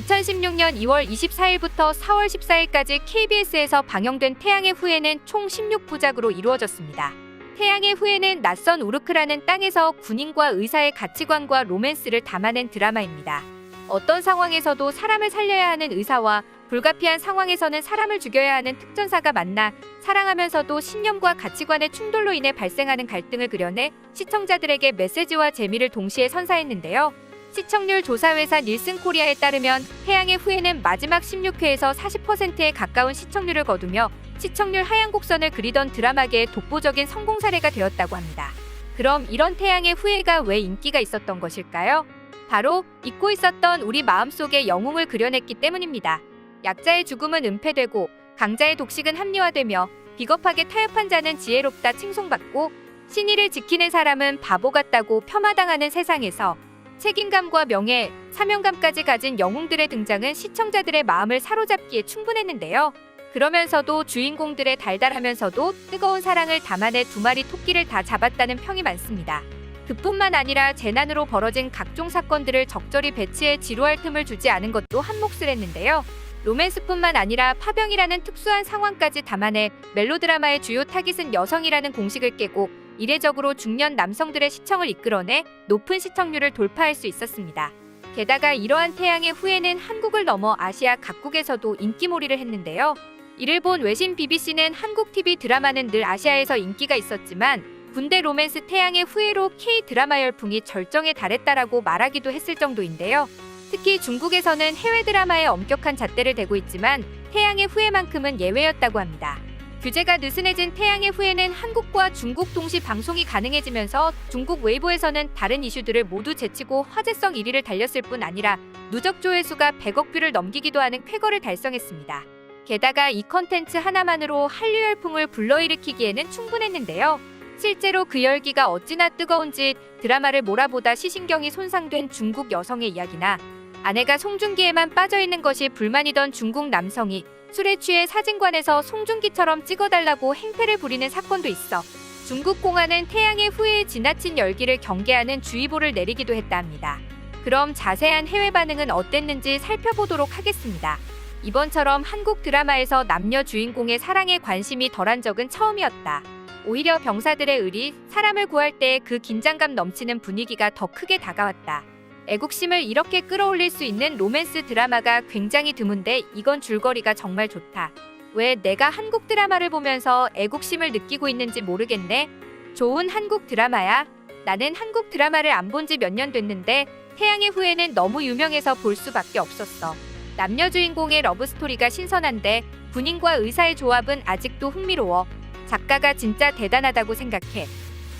2016년 2월 24일부터 4월 14일까지 KBS에서 방영된 태양의 후예는 총 16부작으로 이루어졌습니다. 태양의 후예는 낯선 우르크라는 땅에서 군인과 의사의 가치관과 로맨스를 담아낸 드라마입니다. 어떤 상황에서도 사람을 살려야 하는 의사와 불가피한 상황에서는 사람을 죽여야 하는 특전사가 만나 사랑하면서도 신념과 가치관의 충돌로 인해 발생하는 갈등을 그려내 시청자들에게 메시지와 재미를 동시에 선사했는데요. 시청률 조사회사 닐슨 코리아에 따르면 태양의 후예는 마지막 16회에서 40%에 가까운 시청률을 거두며 시청률 하향 곡선을 그리던 드라마계의 독보적인 성공 사례가 되었다고 합니다. 그럼 이런 태양의 후예가 왜 인기가 있었던 것일까요? 바로 잊고 있었던 우리 마음속의 영웅을 그려냈기 때문입니다. 약자의 죽음은 은폐되고 강자의 독식은 합리화되며 비겁하게 타협한 자는 지혜롭다 칭송받고 신의를 지키는 사람은 바보 같다고 폄하당하는 세상에서 책임감과 명예, 사명감까지 가진 영웅들의 등장은 시청자들의 마음을 사로잡기에 충분했는데요. 그러면서도 주인공들의 달달하면서도 뜨거운 사랑을 담아내 두 마리 토끼를 다 잡았다는 평이 많습니다. 그뿐만 아니라 재난으로 벌어진 각종 사건들을 적절히 배치해 지루할 틈을 주지 않은 것도 한몫을 했는데요. 로맨스뿐만 아니라 파병이라는 특수한 상황까지 담아내 멜로드라마의 주요 타깃은 여성이라는 공식을 깨고 이례적으로 중년 남성들의 시청을 이끌어내 높은 시청률을 돌파할 수 있었습니다. 게다가 이러한 태양의 후예는 한국을 넘어 아시아 각국에서도 인기몰이를 했는데요. 이를 본 외신 BBC는 한국 TV 드라마는 늘 아시아에서 인기가 있었지만 군대 로맨스 태양의 후예로 K-드라마 열풍이 절정에 달했다라고 말하기도 했을 정도인데요. 특히 중국에서는 해외 드라마에 엄격한 잣대를 대고 있지만 태양의 후예만큼은 예외였다고 합니다. 규제가 느슨해진 태양의 후예는 한국과 중국 동시 방송이 가능해지면서 중국 웨이보에서는 다른 이슈들을 모두 제치고 화제성 1위를 달렸을 뿐 아니라 누적 조회수가 100억 뷰를 넘기기도 하는 쾌거를 달성했습니다. 게다가 이 컨텐츠 하나만으로 한류 열풍을 불러일으키기에는 충분했는데요. 실제로 그 열기가 어찌나 뜨거운지 드라마를 몰아보다 시신경이 손상된 중국 여성의 이야기나 아내가 송중기에만 빠져있는 것이 불만이던 중국 남성이 술에 취해 사진관에서 송중기처럼 찍어달라고 행패를 부리는 사건도 있어 중국 공안은 태양의 후예의 지나친 열기를 경계하는 주의보를 내리기도 했다 합니다. 그럼 자세한 해외 반응은 어땠는지 살펴보도록 하겠습니다. 이번처럼 한국 드라마에서 남녀 주인공의 사랑에 관심이 덜한 적은 처음이었다. 오히려 병사들의 의리, 사람을 구할 때의 그 긴장감 넘치는 분위기가 더 크게 다가왔다. 애국심을 이렇게 끌어올릴 수 있는 로맨스 드라마가 굉장히 드문데 이건 줄거리가 정말 좋다. 왜 내가 한국 드라마를 보면서 애국심을 느끼고 있는지 모르겠네. 좋은 한국 드라마야. 나는 한국 드라마를 안 본 지 몇 년 됐는데 태양의 후예는 너무 유명해서 볼 수밖에 없었어. 남녀 주인공의 러브스토리가 신선한데 군인과 의사의 조합은 아직도 흥미로워. 작가가 진짜 대단하다고 생각해.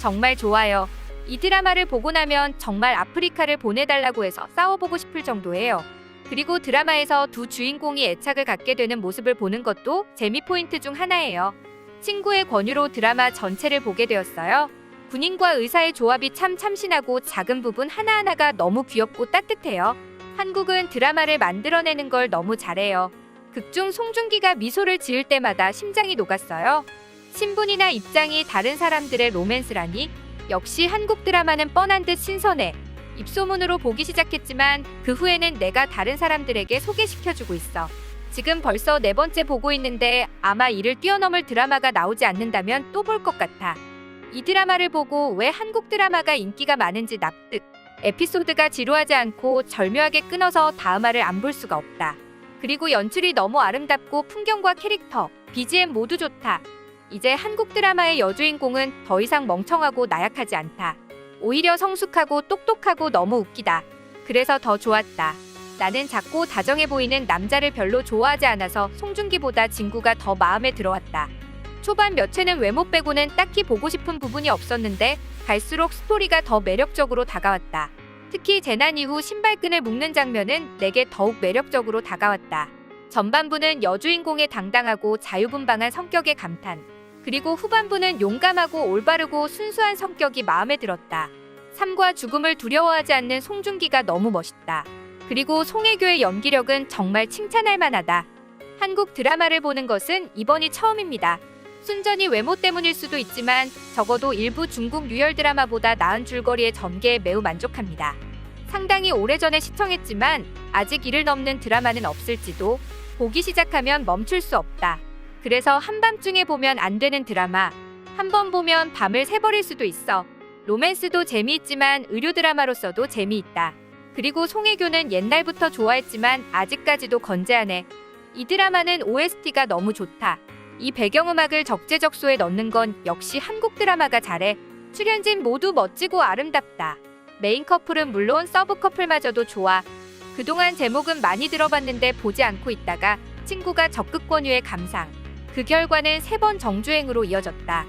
정말 좋아요. 이 드라마를 보고 나면 정말 아프리카를 보내달라고 해서 싸워보고 싶을 정도예요. 그리고 드라마에서 두 주인공이 애착을 갖게 되는 모습을 보는 것도 재미 포인트 중 하나예요. 친구의 권유로 드라마 전체를 보게 되었어요. 군인과 의사의 조합이 참 참신하고 작은 부분 하나하나가 너무 귀엽고 따뜻해요. 한국은 드라마를 만들어내는 걸 너무 잘해요. 극중 송중기가 미소를 지을 때마다 심장이 녹았어요. 신분이나 입장이 다른 사람들의 로맨스라니 역시 한국 드라마는 뻔한 듯 신선해. 입소문으로 보기 시작했지만 그 후에는 내가 다른 사람들에게 소개시켜주고 있어. 지금 벌써 4번째 보고 있는데 아마 이를 뛰어넘을 드라마가 나오지 않는다면 또 볼 것 같아. 이 드라마를 보고 왜 한국 드라마가 인기가 많은지 납득. 에피소드가 지루하지 않고 절묘하게 끊어서 다음화를 안 볼 수가 없다. 그리고 연출이 너무 아름답고 풍경과 캐릭터, BGM 모두 좋다. 이제 한국 드라마의 여주인공은 더 이상 멍청하고 나약하지 않다. 오히려 성숙하고 똑똑하고 너무 웃기다. 그래서 더 좋았다. 나는 작고 다정해 보이는 남자를 별로 좋아하지 않아서 송중기보다 진구가 더 마음에 들어왔다. 초반 몇 회는 외모 빼고는 딱히 보고 싶은 부분이 없었는데 갈수록 스토리가 더 매력적으로 다가왔다. 특히 재난 이후 신발끈을 묶는 장면은 내게 더욱 매력적으로 다가왔다. 전반부는 여주인공의 당당하고 자유분방한 성격에 감탄. 그리고 후반부는 용감하고 올바르고 순수한 성격이 마음에 들었다. 삶과 죽음을 두려워하지 않는 송중기가 너무 멋있다. 그리고 송혜교의 연기력은 정말 칭찬할 만하다. 한국 드라마를 보는 것은 이번이 처음입니다. 순전히 외모 때문일 수도 있지만 적어도 일부 중국 유혈 드라마보다 나은 줄거리의 전개에 매우 만족합니다. 상당히 오래전에 시청했지만 아직 이를 넘는 드라마는 없을지도. 보기 시작하면 멈출 수 없다. 그래서 한밤중에 보면 안 되는 드라마. 한 번 보면 밤을 새버릴 수도 있어. 로맨스도 재미있지만 의료 드라마로서도 재미있다. 그리고 송혜교는 옛날부터 좋아했지만 아직까지도 건재하네. 이 드라마는 OST가 너무 좋다. 이 배경음악을 적재적소에 넣는 건 역시 한국 드라마가 잘해. 출연진 모두 멋지고 아름답다. 메인 커플은 물론 서브 커플마저도 좋아. 그동안 제목은 많이 들어봤는데 보지 않고 있다가 친구가 적극 권유해 감상. 그 결과는 3번 정주행으로 이어졌다.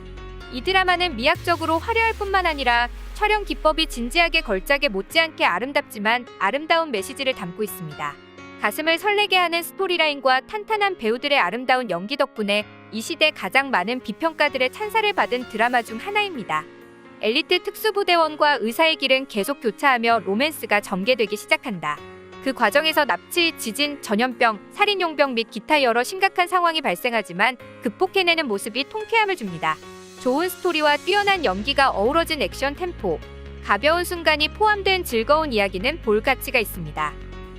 이 드라마는 미학적으로 화려할 뿐만 아니라 촬영 기법이 진지하게 걸작에 못지않게 아름답지만 아름다운 메시지를 담고 있습니다. 가슴을 설레게 하는 스토리라인과 탄탄한 배우들의 아름다운 연기 덕분에 이 시대 가장 많은 비평가들의 찬사를 받은 드라마 중 하나입니다. 엘리트 특수부대원과 의사의 길은 계속 교차하며 로맨스가 전개되기 시작한다. 그 과정에서 납치, 지진, 전염병, 살인용병 및 기타 여러 심각한 상황이 발생하지만 극복해내는 모습이 통쾌함을 줍니다. 좋은 스토리와 뛰어난 연기가 어우러진 액션 템포, 가벼운 순간이 포함된 즐거운 이야기는 볼 가치가 있습니다.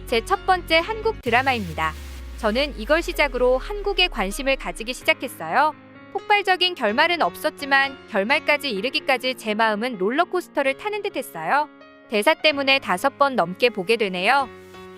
제 첫 번째 한국 드라마입니다. 저는 이걸 시작으로 한국에 관심을 가지기 시작했어요. 폭발적인 결말은 없었지만 결말까지 이르기까지 제 마음은 롤러코스터를 타는 듯 했어요. 대사 때문에 5번 넘게 보게 되네요.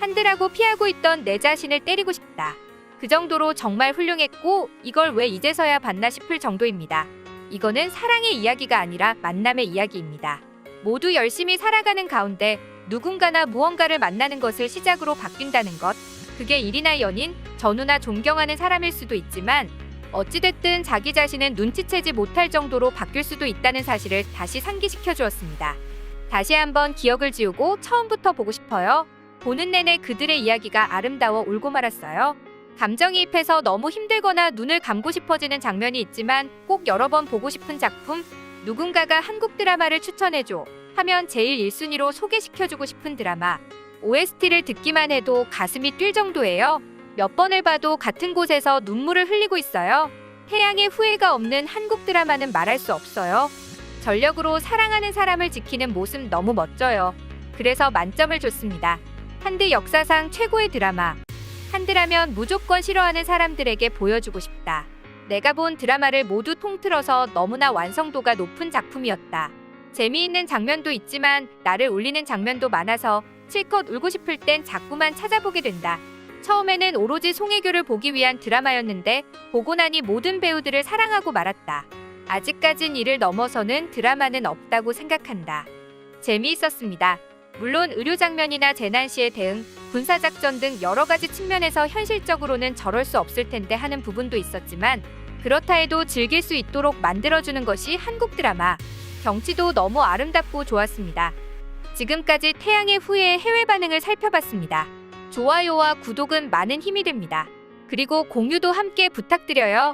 한들하고 피하고 있던 내 자신을 때리고 싶다. 그 정도로 정말 훌륭했고 이걸 왜 이제서야 봤나 싶을 정도입니다. 이거는 사랑의 이야기가 아니라 만남의 이야기입니다. 모두 열심히 살아가는 가운데 누군가나 무언가를 만나는 것을 시작으로 바뀐다는 것. 그게 일이나 연인, 전우나 존경하는 사람일 수도 있지만 어찌됐든 자기 자신은 눈치채지 못할 정도로 바뀔 수도 있다는 사실을 다시 상기시켜 주었습니다. 다시 한번 기억을 지우고 처음부터 보고 싶어요. 보는 내내 그들의 이야기가 아름다워 울고 말았어요. 감정이입해서 너무 힘들거나 눈을 감고 싶어지는 장면이 있지만 꼭 여러 번 보고 싶은 작품, 누군가가 한국 드라마를 추천해줘 하면 제일 1순위로 소개시켜주고 싶은 드라마. OST를 듣기만 해도 가슴이 뛸 정도예요. 몇 번을 봐도 같은 곳에서 눈물을 흘리고 있어요. 태양의 후예가 없는 한국 드라마는 말할 수 없어요. 전력으로 사랑하는 사람을 지키는 모습 너무 멋져요. 그래서 만점을 줬습니다. 한드 역사상 최고의 드라마. 한드라면 무조건 싫어하는 사람들에게 보여주고 싶다. 내가 본 드라마를 모두 통틀어서 너무나 완성도가 높은 작품이었다. 재미있는 장면도 있지만 나를 울리는 장면도 많아서 실컷 울고 싶을 땐 자꾸만 찾아보게 된다. 처음에는 오로지 송혜교를 보기 위한 드라마였는데 보고 나니 모든 배우들을 사랑하고 말았다. 아직까진 이를 넘어서는 드라마는 없다고 생각한다. 재미있었습니다. 물론 의료 장면이나 재난 시의 대응, 군사작전 등 여러 가지 측면에서 현실적으로는 저럴 수 없을 텐데 하는 부분도 있었지만 그렇다 해도 즐길 수 있도록 만들어주는 것이 한국 드라마. 경치도 너무 아름답고 좋았습니다. 지금까지 태양의 후예의 해외 반응을 살펴봤습니다. 좋아요와 구독은 많은 힘이 됩니다. 그리고 공유도 함께 부탁드려요.